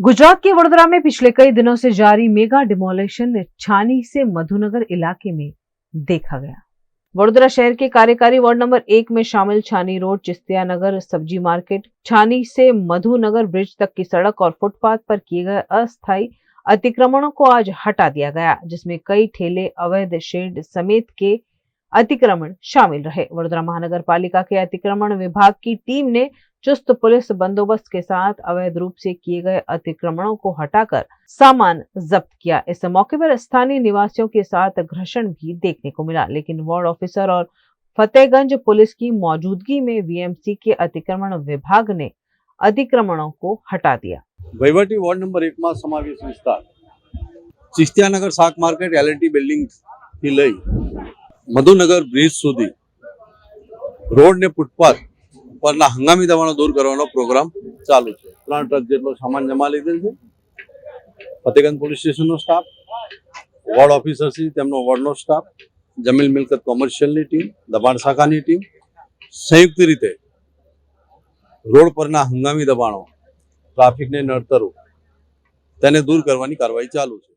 गुजरात के वडोदरा में पिछले कई दिनों से जारी मेगा डिमोलिशन छानी से मधुनगर इलाके में देखा गया। वडोदरा शहर के कार्यकारी वार्ड नंबर 1 में शामिल छानी रोड, चिस्तिया नगर, सब्जी मार्केट, छानी से मधुनगर ब्रिज तक की सड़क और फुटपाथ पर किए गए अस्थायी अतिक्रमणों को आज हटा दिया गया, जिसमें कई ठेले, अवैध शेड समेत के अतिक्रमण शामिल रहे। वडोदरा महानगर पालिका के अतिक्रमण विभाग की टीम ने चुस्त पुलिस बंदोबस्त के साथ अवैध रूप से किए गए अतिक्रमणों को हटाकर सामान जब्त किया। इस मौके पर स्थानीय निवासियों के साथ घर्षण भी देखने को मिला, लेकिन वार्ड ऑफिसर और फतेहगंज पुलिस की मौजूदगी में वीएमसी के अतिक्रमण विभाग ने अतिक्रमणों को हटा दिया। वहीवटी वार्ड नंबर 1 में समावेश विस्तार चिस्तियानगर शाक मार्केट एलएनटी बिल्डिंग થી લઈ મધુનગર બ્રિજ સુધી રોડ ને ફૂટપાથ પરના હંગામી દબાણો દૂર કરવાનો પ્રોગ્રામ ચાલુ છે। 3 ટ્રક જેટલો સામાન જમા લીધેલ છે। ફતેગંજ પોલીસ સ્ટેશનનો સ્ટાફ, વોર્ડ ઓફિસર શ્રી, તેમનો વોર્ડનો સ્ટાફ, જમીન મિલકત કોમર્શિયલની ટીમ, દબાણ શાખાની ટીમ સંયુક્ત રીતે રોડ પરના હંગામી દબાણો, ટ્રાફિકને નડતરો તેને દૂર કરવાની કાર્યવાહી ચાલુ છે।